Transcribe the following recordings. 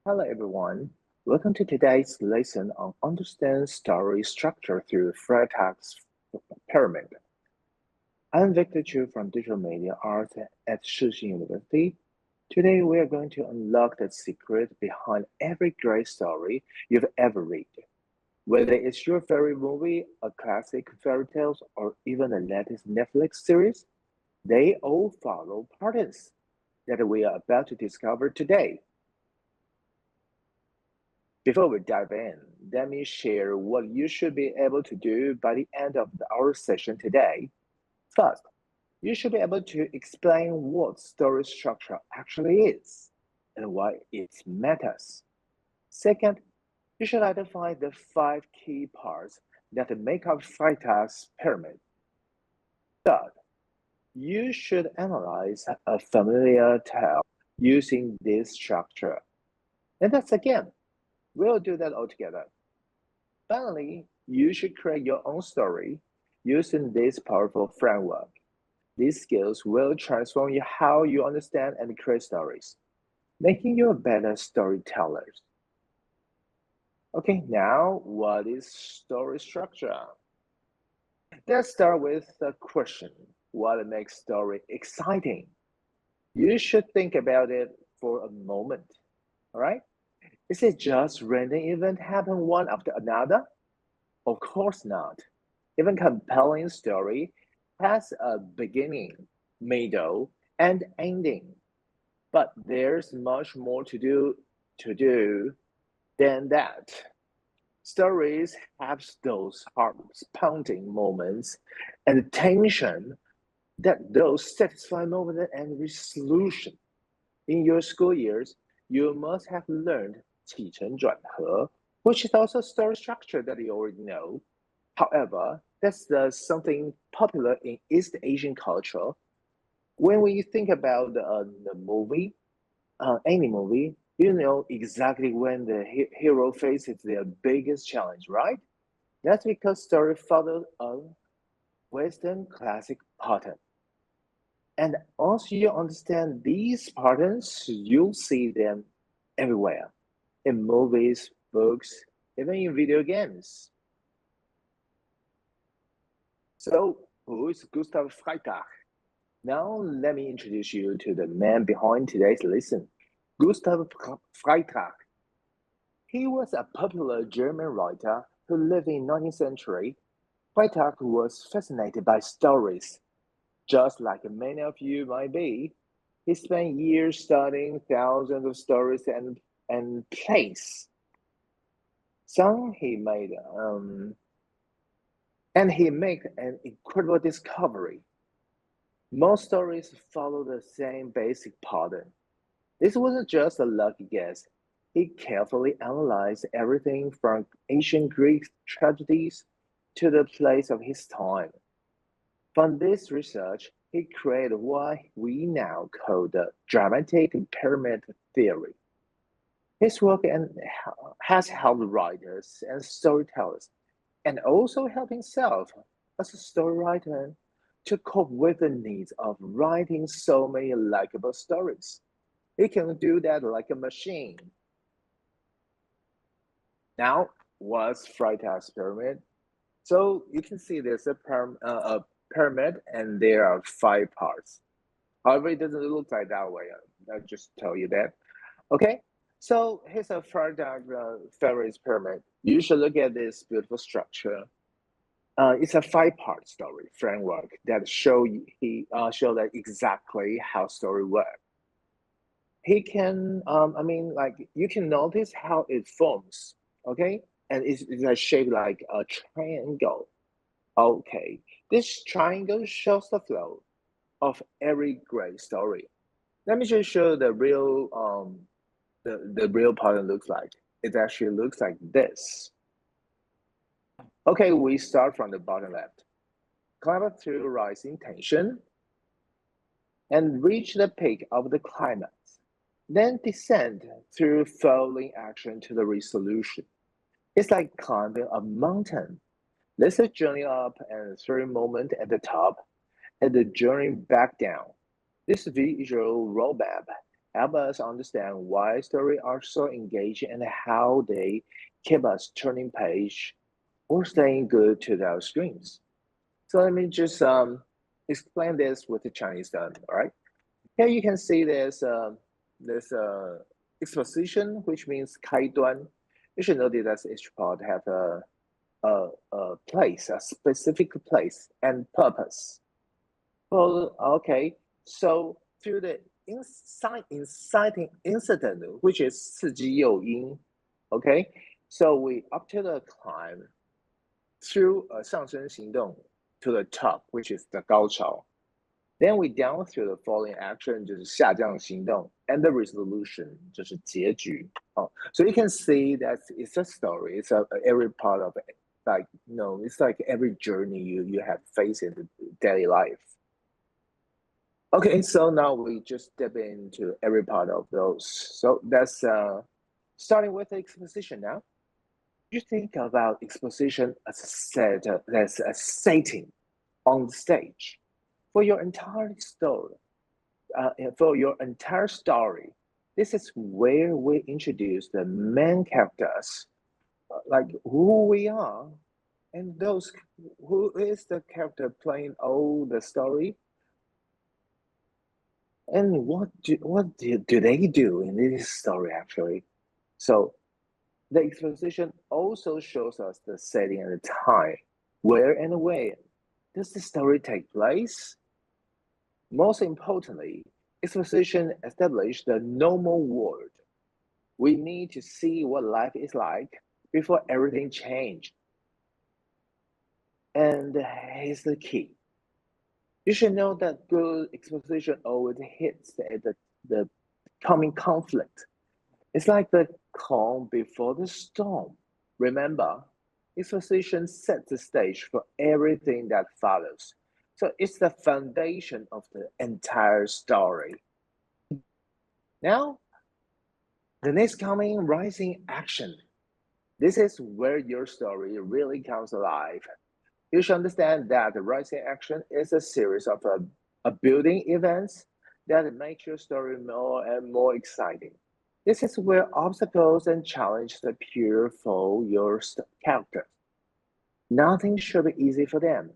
Hello everyone. Welcome to today's lesson on understand story structure through Freytag's pyramid. I'm Victor Chu from Digital Media Arts at Shixin University. Today we are going to unlock the secret behind every great story you've ever read. Whether it's your favorite movie, a classic fairy tales, or even the latest Netflix series, they all follow patterns that we are about to discover today. Before we dive in, let me share what you should be able to do by the end of our session today. First, you should be able to explain what story structure actually is and why it matters. Second, you should identify the 5 key parts that make up Freytag's pyramid. Third, you should analyze a familiar tale using this structure. And that's again, we'll do that all together. Finally, you should create your own story using this powerful framework. These skills will transform you how you understand and create stories, making you a better storyteller. Okay, now what is story structure? Let's start with the question, what makes story exciting? You should think about it for a moment, all right? Is it just random event happen one after another? Of course not. Even compelling story has a beginning, middle, and ending. But there's much more to do than that. Stories have those heart-pounding moments and tension that those satisfying moments and resolution. In your school years, you must have learned 起承转合, which is also a story structure that you already know. However, that's something popular in East Asian culture. When we think about the movie, any movie, you know exactly when the hero faces their biggest challenge, right? That's because story follows a Western classic pattern. And once you understand these patterns, you'll see them everywhere, in movies, books, even in video games. So, who is Gustav Freytag? Now, let me introduce you to the man behind today's lesson, Gustav Freytag. He was a popular German writer who lived in the 19th century. Freytag was fascinated by stories. Just like many of you might be, he spent years studying thousands of stories and plays. Some he made, and he made an incredible discovery. Most stories follow the same basic pattern. This wasn't just a lucky guess. He carefully analyzed everything from ancient Greek tragedies to the plays of his time. From this research, he created what we now call the dramatic pyramid theory. His work has helped writers and storytellers, and also helped himself as a story writer to cope with the needs of writing so many likable stories. He can do that like a machine. Now, what's Freytag's pyramid? So you can see there's a pyramid and there are 5 parts. However, it doesn't look like that way. I'll just tell you that. Okay, so here's a Freytag Ferris pyramid. You should look at this beautiful structure. It's a 5-part story framework that show that exactly how story works. He can, you can notice how it forms, okay? And it's shaped like a triangle. Okay, this triangle shows the flow of every great story. Let me just show the real pattern looks like. It actually looks like this. Okay, we start from the bottom left. Climb up through rising tension and reach the peak of the climax. Then descend through falling action to the resolution. It's like climbing a mountain. There's a journey up and a thrill moment at the top, and the journey back down. This visual roadmap help us understand why stories are so engaging and how they keep us turning page or staying glued to those screens. So let me just explain this with the Chinese term, all right? Here you can see this exposition, which means 开端. You should notice that each part have a place, a specific place and purpose. Well, okay, so through the inciting incident, which is 刺激诱因, okay, so we up to the climb through a 上升行动 to the top, which is the 高潮. Then we down through the falling action, 就是下降行动, and the resolution, 就是结局. Oh, so you can see that it's a story. It's every part of it. Like, it's like every journey you have faced in the daily life. Okay, so now we just step into every part of those. So that's starting with the exposition now. You think about exposition as a setting on the stage for your entire story. This is where we introduce the main characters, like who we are, and those who is the character playing all the story, and what do they do in this story actually. So the exposition also shows us the setting and the time, where and when does the story take place. Most importantly, exposition establishes the normal world. We need to see what life is like before everything changes. And here's the key. You should know that good exposition always hits the coming conflict. It's like the calm before the storm. Remember, exposition sets the stage for everything that follows. So it's the foundation of the entire story. Now, the next coming rising action. This is where your story really comes alive. You should understand that the rising action is a series of building events that make your story more and more exciting. This is where obstacles and challenges appear for your characters. Nothing should be easy for them.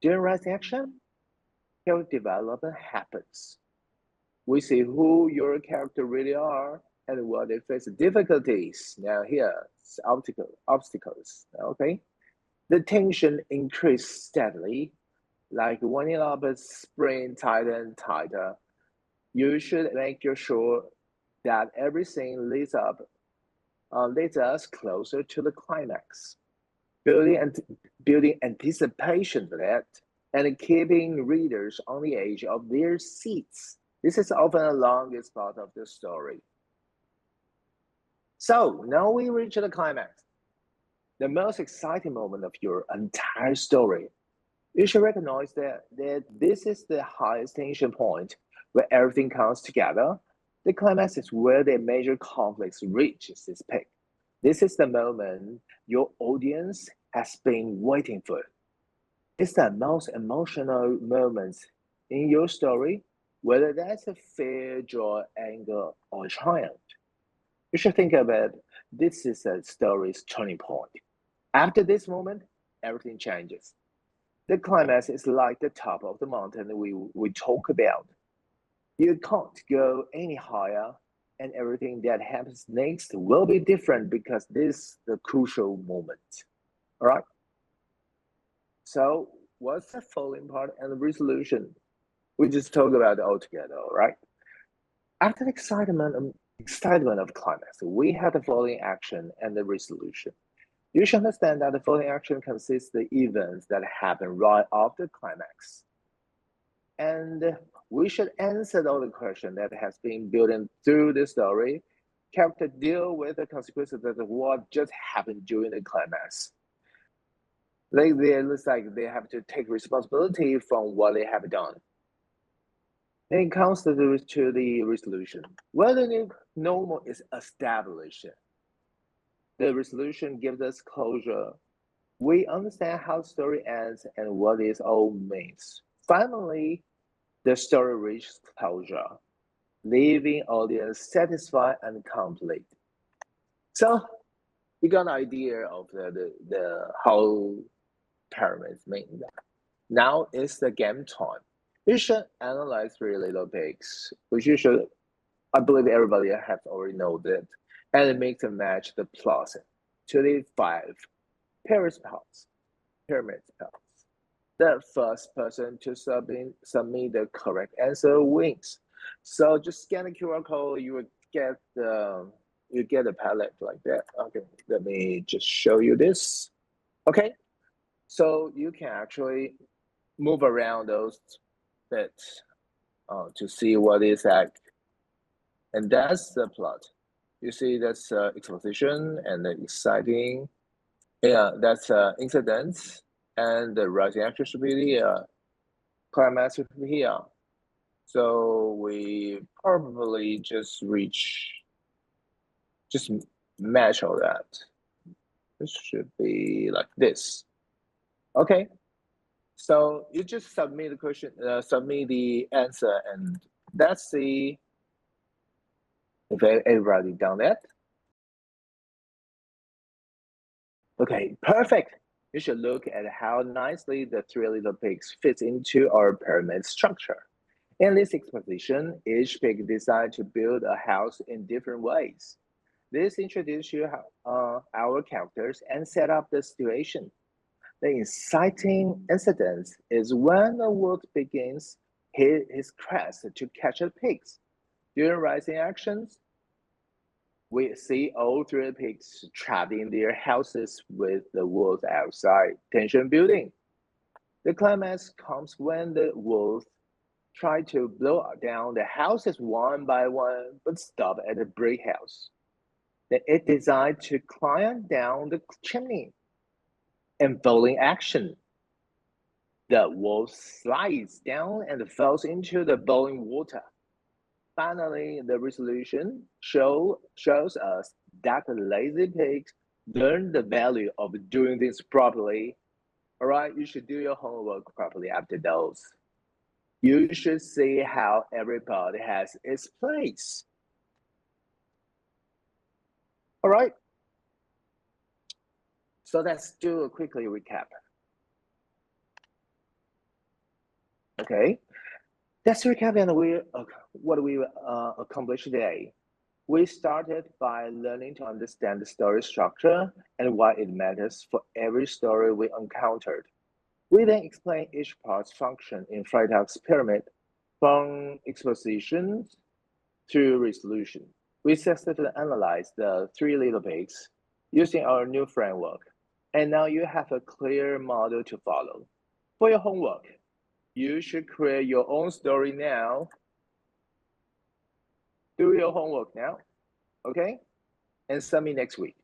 During rising action, character development happens. We see who your character really are and what they face difficulties. Now here, obstacles, okay? The tension increased steadily, like winding up a spring tighter and tighter. You should make sure that everything leads us closer to the climax. Building anticipation for that and keeping readers on the edge of their seats. This is often the longest part of the story. So now we reach the climax, the most exciting moment of your entire story. You should recognize that this is the highest tension point where everything comes together. The climax is where the major conflict reaches its peak. This is the moment your audience has been waiting for. It's the most emotional moments in your story, whether that's a fear, joy, anger, or triumph. You should think about this is a story's turning point. After this moment, everything changes. The climax is like the top of the mountain we talk about. You can't go any higher, and everything that happens next will be different because this is the crucial moment. All right? So what's the falling part and the resolution? We just talk about it all together, all right? After the excitement of climax, we have the falling action and the resolution. You should understand that the falling action consists of the events that happen right after climax. And we should answer all the questions that has been building through the story. Character deal with the consequences of what just happened during the climax. Like it looks like they have to take responsibility from what they have done. Then it comes to the resolution. When the new normal is established, the resolution gives us closure. We understand how the story ends and what it all means. Finally, the story reaches closure. leaving audience satisfied and complete. So you got an idea of the how pyramids mean. Now is the game time. You should analyze Three Little Pigs, which you should, I believe everybody has already know that, and mix and match the plus to the 5 pyramid spots. The first person to submit the correct answer wins. So just scan the QR code, you will get the palette like that. Okay, let me just show you this. Okay, so you can actually move around those bits to see what is that, and that's the plot. You see that's exposition and the exciting. Yeah, that's incidents, and the rising action should be here, climax should be here. So we probably just match all that. This should be like this. Okay. So you just submit the question, submit the answer, and let's see if everybody done that. Okay, perfect. You should look at how nicely the Three Little Pigs fits into our pyramid structure. In this exposition, each pig decided to build a house in different ways. This introduces you our characters and set up the situation. The inciting incident is when the wolf begins his quest to catch the pigs. During rising actions, we see all 3 pigs trapped in their houses with the wolves outside, tension building. The climax comes when the wolves try to blow down the houses one by one, but stop at the brick house. Then it decides to climb down the chimney. Enfolding action. The wolf slides down and falls into the boiling water. Finally, the resolution shows us that the lazy pigs learn the value of doing things properly. All right, you should do your homework properly after those. You should see how every part has its place. All right, so let's do a quickly recap. Okay, let's recap and what we accomplished today. We started by learning to understand the story structure and why it matters for every story we encountered. We then explained each part's function in Freytag's pyramid, from exposition to resolution. We successfully analyzed the 3 little pigs using our new framework, and now you have a clear model to follow. For your homework, you should create your own story now. Do your homework now, okay? And submit next week.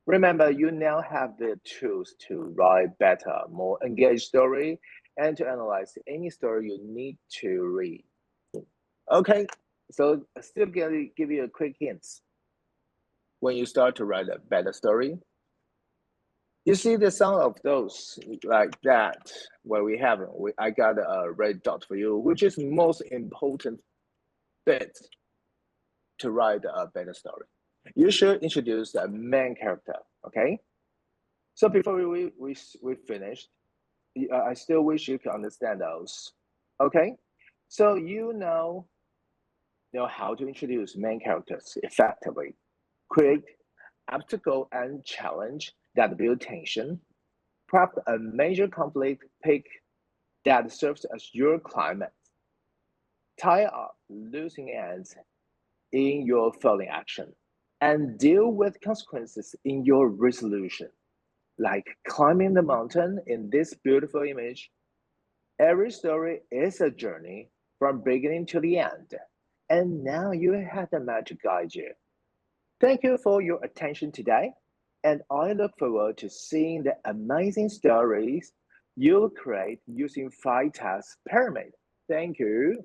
Remember, you now have the tools to write better, more engaged story and to analyze any story you need to read. Okay, so still give you a quick hints. When you start to write a better story, you see the some of those like that where I got a red dot for you, which is most important bit to write a better story. You should introduce the main character, okay? So before we finished, I still wish you could understand those, okay? So you know how to introduce main characters effectively, create obstacle and challenge that build tension, craft a major conflict pick that serves as your climax, tie up losing ends in your falling action, and deal with consequences in your resolution, like climbing the mountain in this beautiful image. Every story is a journey from beginning to the end, and now you have the map to guide you. Thank you for your attention today, and I look forward to seeing the amazing stories you'll create using Freytag's pyramid. Thank you.